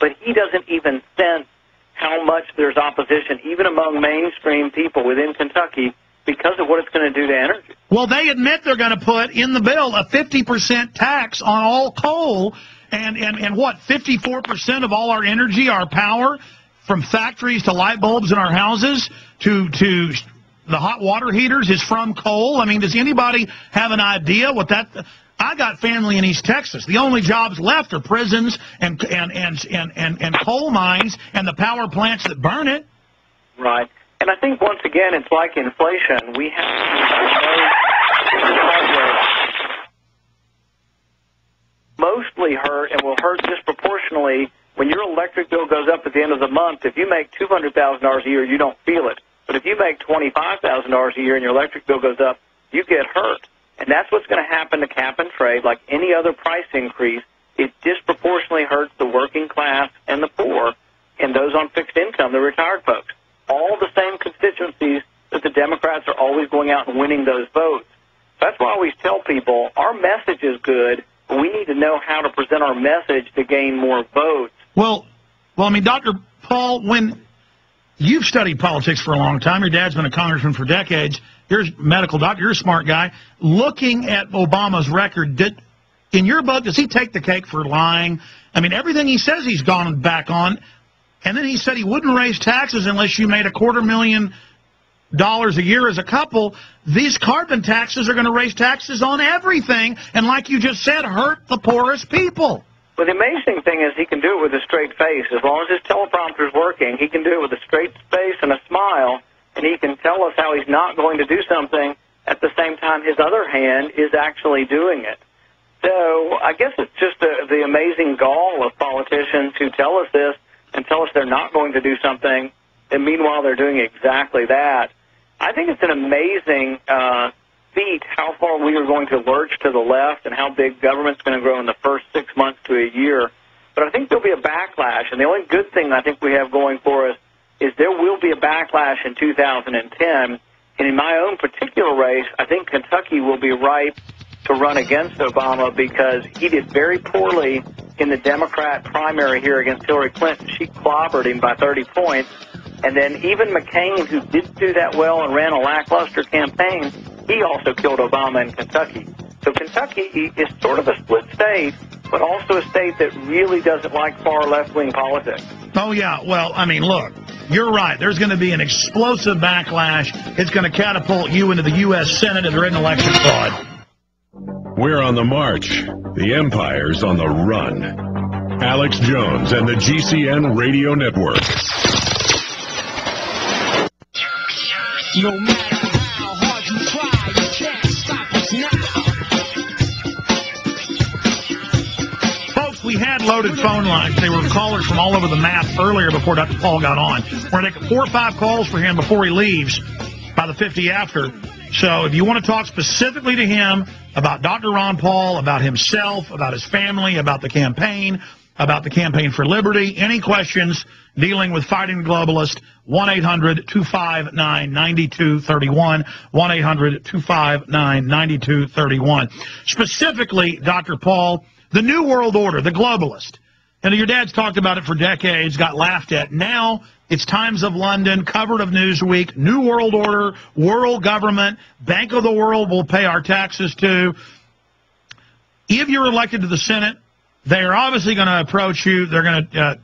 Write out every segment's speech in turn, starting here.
but he doesn't even sense how much there's opposition, even among mainstream people within Kentucky, because of what it's going to do to energy. Well, they admit they're going to put in the bill a 50% tax on all coal, and what, 54% of all our energy, our power, from factories to light bulbs in our houses to the hot water heaters is from coal? I mean, does anybody have an idea what that... I got family in East Texas. The only jobs left are prisons and coal mines and the power plants that burn it. Right. And I think, once again, it's like inflation. We have mostly hurt and will hurt disproportionately when your electric bill goes up at the end of the month. If you make $200,000 a year, you don't feel it. But if you make $25,000 a year and your electric bill goes up, you get hurt. And that's what's going to happen to cap and trade. Like any other price increase, it disproportionately hurts the working class and the poor and those on fixed income, the retired folks. All the same constituencies that the Democrats are always going out and winning those votes. That's why I always tell people our message is good, but we need to know how to present our message to gain more votes. Well, I mean, Dr. Paul, when you've studied politics for a long time, your dad's been a congressman for decades, you're a medical doctor, you're a smart guy. Looking at Obama's record, in your book, does he take the cake for lying? I mean, everything he says he's gone back on, and then he said he wouldn't raise taxes unless you made $250,000 a year as a couple. These carbon taxes are going to raise taxes on everything, and like you just said, hurt the poorest people. Well, the amazing thing is he can do it with a straight face. As long as his teleprompter's working, he can do it with a straight face and a smile, and he can tell us how he's not going to do something at the same time his other hand is actually doing it. So I guess it's just the amazing gall of politicians who tell us this and tell us they're not going to do something, and meanwhile they're doing exactly that. I think it's an amazing feat how far we are going to lurch to the left and how big government's going to grow in the first 6 months to a year. But I think there'll be a backlash, and the only good thing I think we have going for us is there will be a backlash in 2010. And in my own particular race, I think Kentucky will be ripe to run against Obama because he did very poorly in the Democrat primary here against Hillary Clinton. She clobbered him by 30 points. And then even McCain, who didn't do that well and ran a lackluster campaign, he also killed Obama in Kentucky. So Kentucky is sort of a split state, but also a state that really doesn't like far left-wing politics. Oh, yeah. Well, I mean, look, you're right. There's going to be an explosive backlash. It's going to catapult you into the U.S. Senate if there isn't election fraud. We're on the march. The empire's on the run. Alex Jones and the GCN Radio Network. No matter how hard you try, you can't stop us now. Folks, we had loaded phone lines. They were callers from all over the map earlier before Dr. Paul got on. We're going to take 4 or 5 calls for him before he leaves by the 50 after. So if you want to talk specifically to him about Dr. Ron Paul, about himself, about his family, about the campaign for liberty, any questions dealing with fighting the globalist, 1-800-259-9231, 1-800-259-9231. Specifically, Dr. Paul, the New World Order, the globalist. And your dad's talked about it for decades, got laughed at. Now it's Times of London, covered of Newsweek, New World Order, world government, Bank of the World will pay our taxes to. If you're elected to the Senate, they are obviously going to approach you. They're going to,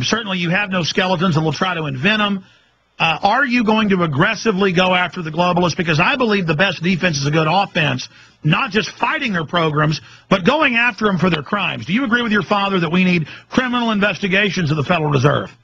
certainly you have no skeletons and will try to invent them. Are you going to aggressively go after the globalists? Because I believe the best defense is a good offense, not just fighting their programs, but going after them for their crimes. Do you agree with your father that we need criminal investigations of the Federal Reserve?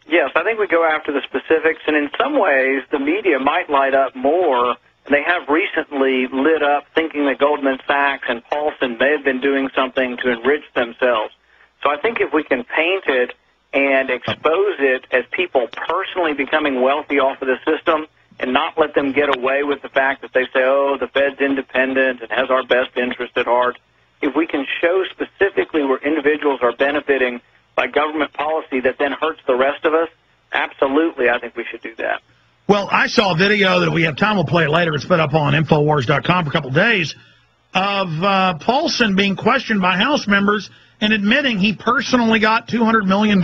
Yes, I think we go after the specifics, and in some ways the media might light up more. They have recently lit up thinking that Goldman Sachs and Paulson may have been doing something to enrich themselves. So I think if we can paint it and expose it as people personally becoming wealthy off of the system and not let them get away with the fact that they say, oh, the Fed's independent and has our best interest at heart, if we can show specifically where individuals are benefiting by government policy that then hurts the rest of us, absolutely, I think we should do that. Well, I saw a video that we have time, we'll play it later. It's put up on Infowars.com for a couple of days of Paulson being questioned by House members and admitting he personally got $200 million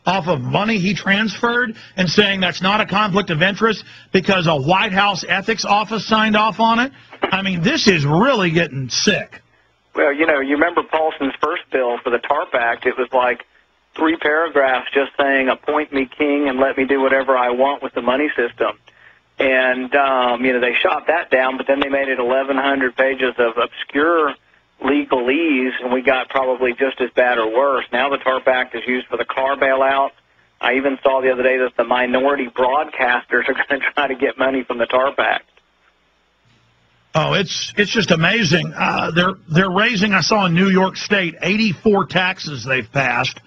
off of money he transferred and saying that's not a conflict of interest because a White House ethics office signed off on it? I mean, this is really getting sick. Well, you remember Paulson's first bill for the TARP Act. It was like 3 paragraphs just saying, appoint me king and let me do whatever I want with the money system. And, they shot that down, but then they made it 1,100 pages of obscure legalese, and we got probably just as bad or worse. Now the TARP Act is used for the car bailouts. I even saw the other day that the minority broadcasters are going to try to get money from the TARP Act. Oh, it's just amazing. They're raising, I saw in New York State, 84 taxes they've passed.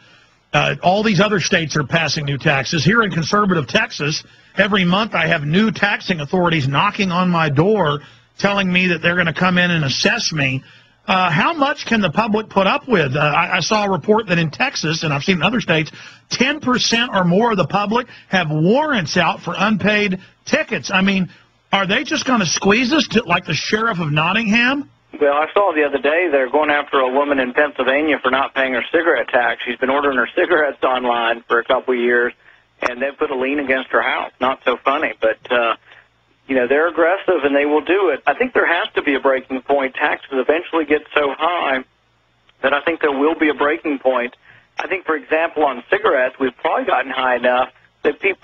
All these other states are passing new taxes. Here in conservative Texas, every month I have new taxing authorities knocking on my door telling me that they're going to come in and assess me. How much can the public put up with? I saw a report that in Texas, and I've seen in other states, 10% or more of the public have warrants out for unpaid tickets. I mean, are they just going to squeeze us to like the sheriff of Nottingham? Well, I saw the other day they're going after a woman in Pennsylvania for not paying her cigarette tax. She's been ordering her cigarettes online for a couple of years, and they put a lien against her house. Not so funny, but, they're aggressive, and they will do it. I think there has to be a breaking point. Taxes eventually get so high that I think there will be a breaking point. I think, for example, on cigarettes, we've probably gotten high enough that there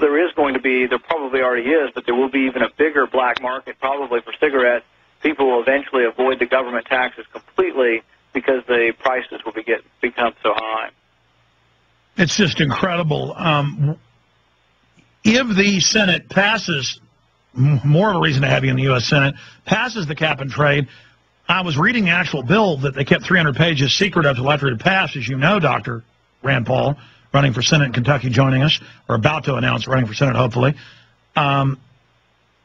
probably already is, but there will be even a bigger black market probably for cigarettes. People will eventually avoid the government taxes completely because the prices will become so high. It's just incredible. If the Senate passes, more of a reason to have you in the U.S. Senate, passes the cap and trade, I was reading the actual bill that they kept 300 pages secret of until after it had passed. As you know, Dr. Rand Paul, running for Senate in Kentucky, joining us, or about to announce running for Senate, hopefully.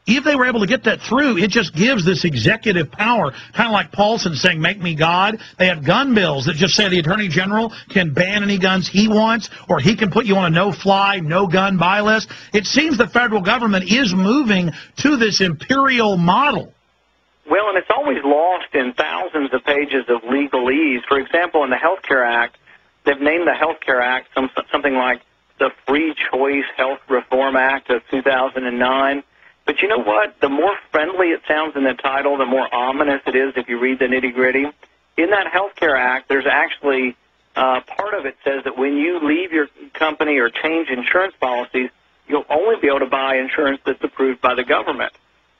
If they were able to get that through, it just gives this executive power, kind of like Paulson saying, make me God. They have gun bills that just say the Attorney General can ban any guns he wants, or he can put you on a no-fly, no-gun buy list. It seems the federal government is moving to this imperial model. Well, and it's always lost in thousands of pages of legalese. For example, in the Health Care Act, they've named the Health Care Act something like the Free Choice Health Reform Act of 2009. But you know what? The more friendly it sounds in the title, the more ominous it is if you read the nitty-gritty. In that Health Care Act, there's actually part of it says that when you leave your company or change insurance policies, you'll only be able to buy insurance that's approved by the government.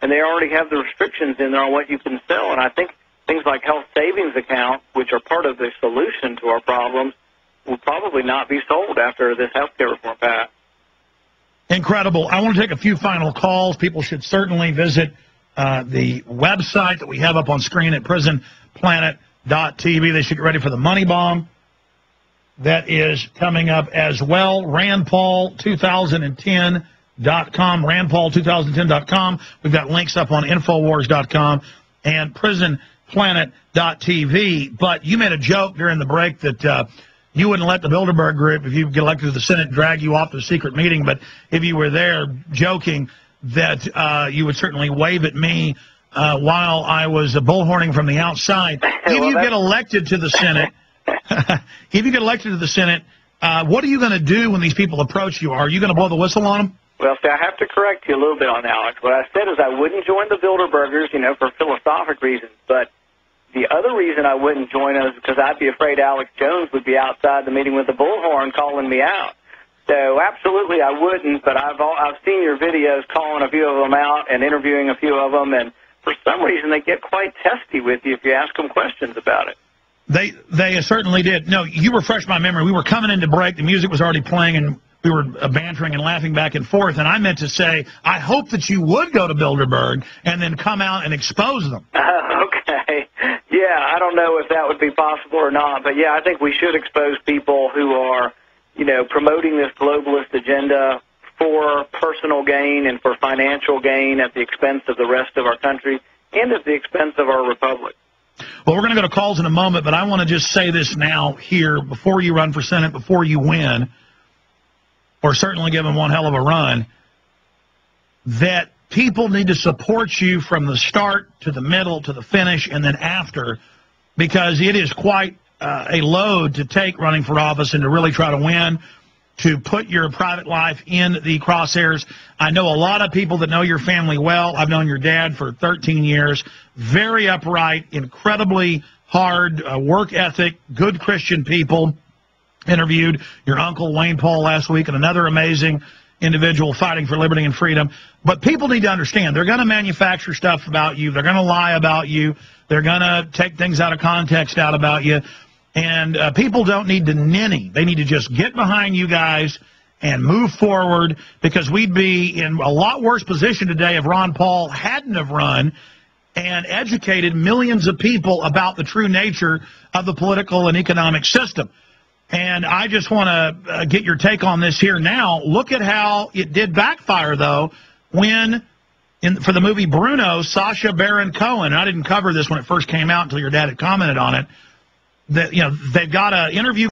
And they already have the restrictions in there on what you can sell. And I think things like health savings accounts, which are part of the solution to our problems, will probably not be sold after this health care reform passed. Incredible. I want to take a few final calls. People should certainly visit the website that we have up on screen at prisonplanet.tv. They should get ready for the money bomb that is coming up as well. RandPaul2010.com, RandPaul2010.com. We've got links up on Infowars.com and prisonplanet.tv. But you made a joke during the break that you wouldn't let the Bilderberg group, if you get elected to the Senate, drag you off to a secret meeting. But if you were there, joking that you would certainly wave at me while I was bullhorning from the outside. If you get elected to the Senate, what are you going to do when these people approach you? Are you going to blow the whistle on them? Well, see, I have to correct you a little bit on Alex. What I said is I wouldn't join the Bilderbergers, for philosophic reasons. But the other reason I wouldn't join them is because I'd be afraid Alex Jones would be outside the meeting with the bullhorn calling me out. So absolutely I wouldn't, but I've seen your videos calling a few of them out and interviewing a few of them, and for some reason they get quite testy with you if you ask them questions about it. They certainly did. No, you refreshed my memory. We were coming into break. The music was already playing, and we were bantering and laughing back and forth, and I meant to say, I hope that you would go to Bilderberg and then come out and expose them. Okay. Yeah, I don't know if that would be possible or not, but yeah, I think we should expose people who are, promoting this globalist agenda for personal gain and for financial gain at the expense of the rest of our country and at the expense of our republic. Well, we're going to go to calls in a moment, but I want to just say this now here before you run for Senate, before you win, or certainly give them one hell of a run, that people need to support you from the start to the middle to the finish and then after, because it is quite a load to take running for office and to really try to win, to put your private life in the crosshairs. I know a lot of people that know your family well. I've known your dad for 13 years. Very upright, incredibly hard work ethic, good Christian people. Interviewed your uncle Wayne Paul last week, and another amazing individual fighting for liberty and freedom. But people need to understand, they're going to manufacture stuff about you. They're going to lie about you. They're going to take things out of context out about you. And people don't need to ninny. They need to just get behind you guys and move forward, because we'd be in a lot worse position today if Ron Paul hadn't have run and educated millions of people about the true nature of the political and economic system. And I just want to get your take on this here now. Look at how it did backfire, though, when, for the movie Bruno, Sacha Baron Cohen, and I didn't cover this when it first came out until your dad had commented on it, that, you know, they've got an interview